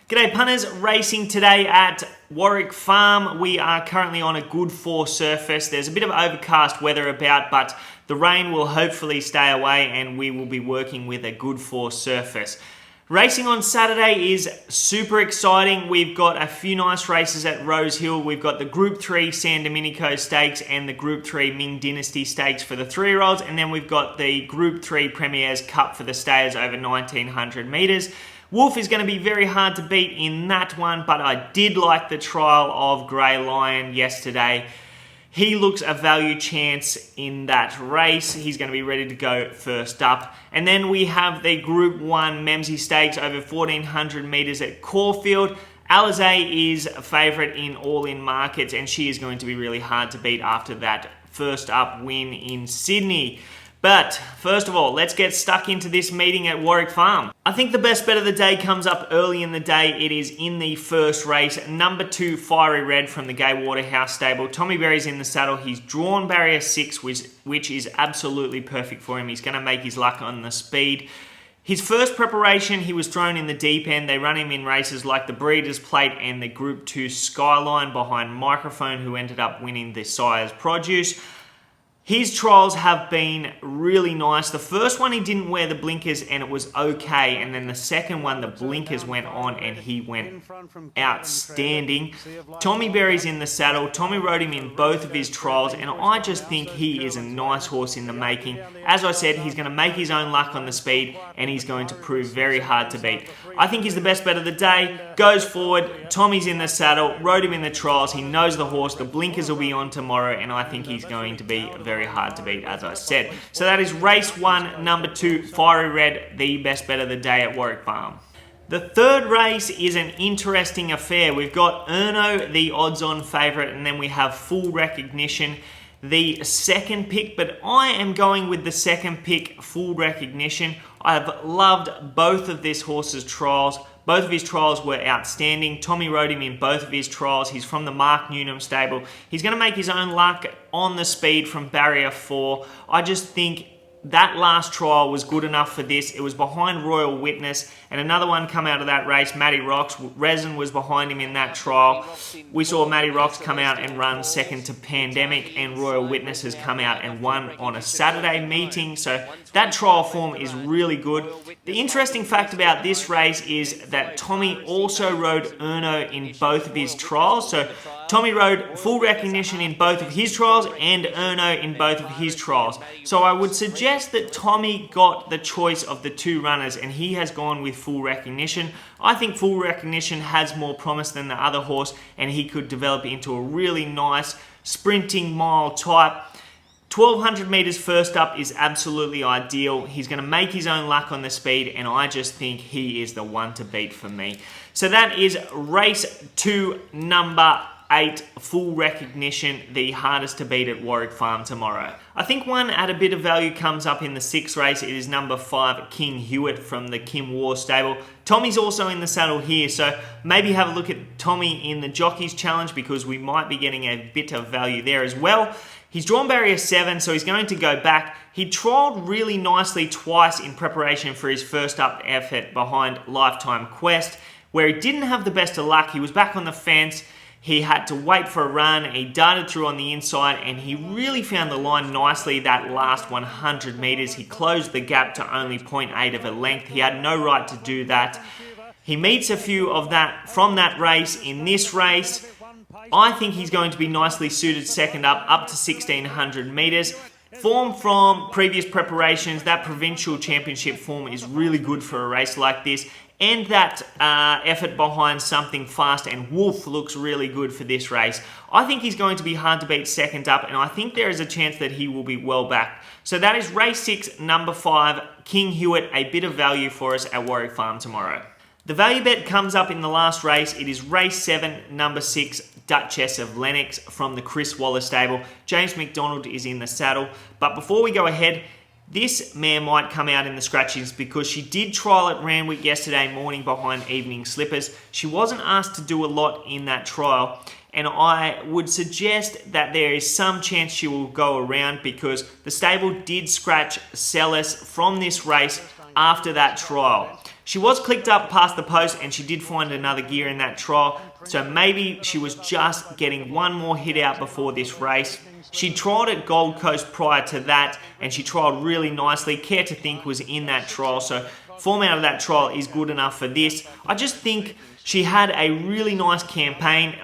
G'day punters, racing today at Warwick Farm. We are currently on a good 4 surface. There's a bit of overcast weather about, but the rain will hopefully stay away and we will be working with a good 4 surface. Racing on Saturday is super exciting. We've got a few nice races at Rose Hill. We've got the Group 3 San Domenico Stakes and the Group 3 Ming Dynasty Stakes for the 3-year-olds, and then we've got the Group 3 Premier's Cup for the stayers over 1900 metres. Wolfe is going to be very hard to beat in that one, but I did like the trial of Grey Lion yesterday. He looks a value chance in that race. He's going to be ready to go first up. And then we have the Group 1 Memsie Stakes over 1400 metres at Caulfield. Alizé is a favourite in all-in markets, and she is going to be really hard to beat after that first up win in Sydney. But first of all, let's get stuck into this meeting at Warwick Farm. I think the best bet of the day comes up early in the day. It is in the first race, number 2 Fiery Red from the Gay Waterhouse stable. Tommy Berry's in the saddle. He's drawn barrier 6, which is absolutely perfect for him. He's going to make his luck on the speed. His first preparation, he was thrown in the deep end. They run him in races like the Breeders' Plate and the Group 2 Skyline behind Microphone, who ended up winning the Sire's Produce. His trials have been really nice. The first one, he didn't wear the blinkers and it was okay. And then the second one, the blinkers went on and he went outstanding. Tommy Berry's in the saddle. Tommy rode him in both of his trials and I just think he is a nice horse in the making. As I said, he's going to make his own luck on the speed and he's going to prove very hard to beat. I think he's the best bet of the day. Goes forward. Tommy's in the saddle. Rode him in the trials. He knows the horse. The blinkers will be on tomorrow and I think he's going to be very hard to beat, as I said. So that is race 1, number 2, Fiery Red, the best bet of the day at Warwick Farm. The third race is an interesting affair. We've got Erno, the odds-on favourite, and then we have Full Recognition, the second pick, but I am going with the second pick, Full Recognition. I've loved both of this horse's trials. Both of his trials were outstanding. Tommy rode him in both of his trials. He's from the Mark Newnham stable. He's going to make his own luck on the speed from barrier 4. I just think that last trial was good enough for this. It was behind Royal Witness, and another one come out of that race, Matty Rocks. Resin was behind him in that trial. We saw Matty Rocks come out and run second to Pandemic, and Royal Witness has come out and won on a Saturday meeting. So that trial form is really good. The interesting fact about this race is that Tommy also rode Erno in both of his trials. So Tommy rode Full Recognition in both of his trials and Erno in both of his trials. So I would suggest that Tommy got the choice of the 2 runners and he has gone with Full Recognition. I think Full Recognition has more promise than the other horse and he could develop into a really nice sprinting mile type. 1200 metres first up is absolutely ideal. He's going to make his own luck on the speed and I just think he is the one to beat for me. So that is race 2, number 8, Full Recognition, the hardest to beat at Warwick Farm tomorrow. I think one at a bit of value comes up in the 6th race. It is number 5, King Hewitt from the Kim War stable. Tommy's also in the saddle here, so maybe have a look at Tommy in the Jockeys Challenge because we might be getting a bit of value there as well. He's drawn barrier 7, so he's going to go back. He trialled really nicely twice in preparation for his first up effort behind Lifetime Quest, where he didn't have the best of luck. He was back on the fence. He had to wait for a run. He darted through on the inside and he really found the line nicely that last 100 metres. He closed the gap to only 0.8 of a length. He had no right to do that. He meets a few of that from that race in this race. I think he's going to be nicely suited second up to 1600 metres. Form from previous preparations, that Provincial Championship form is really good for a race like this. And that effort behind Something Fast and Wolfe looks really good for this race. I think he's going to be hard to beat second up, and I think there is a chance that he will be well back. So that is race 6, number 5, King Hewitt, a bit of value for us at Warwick Farm tomorrow. The value bet comes up in the last race. It is race 7, number 6, Duchess of Lennox from the Chris Waller stable. James McDonald is in the saddle. But before we go ahead, this mare might come out in the scratchings because she did trial at Randwick yesterday morning behind Evening Slippers. She wasn't asked to do a lot in that trial, and I would suggest that there is some chance she will go around because the stable did scratch Celis from this race after that trial. She was clicked up past the post and she did find another gear in that trial, so maybe she was just getting one more hit out before this race. She trialled at Gold Coast prior to that and she trialled really nicely. Care to Think was in that trial, so form out of that trial is good enough for this. I just think she had a really nice campaign.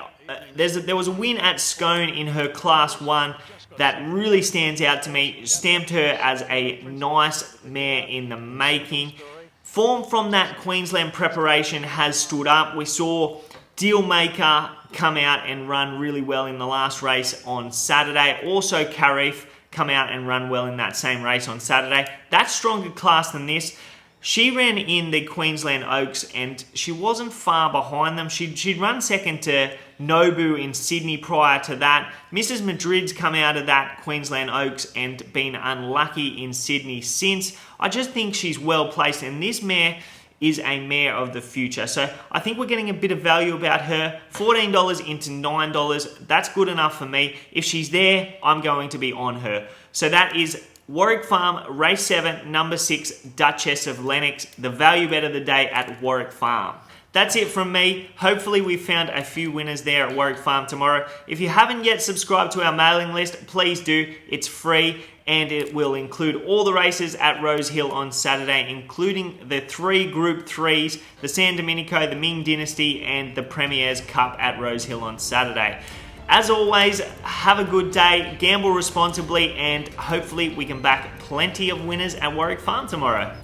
There was a win at Scone in her Class 1 that really stands out to me. Stamped her as a nice mare in the making. Form from that Queensland preparation has stood up. We saw Dealmaker come out and run really well in the last race on Saturday. Also Karif come out and run well in that same race on Saturday. That's stronger class than this. She ran in the Queensland Oaks and she wasn't far behind them. She'd run second to Nobu in Sydney prior to that. Mrs. Madrid's come out of that Queensland Oaks and been unlucky in Sydney since. I just think she's well placed, and this mare is a mare of the future. So I think we're getting a bit of value about her. $14 into $9, that's good enough for me. If she's there, I'm going to be on her. So that is Warwick Farm, race 7, number 6, Duchess of Lennox, the value bet of the day at Warwick Farm. That's it from me. Hopefully we found a few winners there at Warwick Farm tomorrow. If you haven't yet subscribed to our mailing list, please do. It's free and it will include all the races at Rose Hill on Saturday, including the 3 Group 3s, the San Domenico, the Ming Dynasty and the Premier's Cup at Rose Hill on Saturday. As always, have a good day, gamble responsibly, and hopefully we can back plenty of winners at Warwick Farm tomorrow.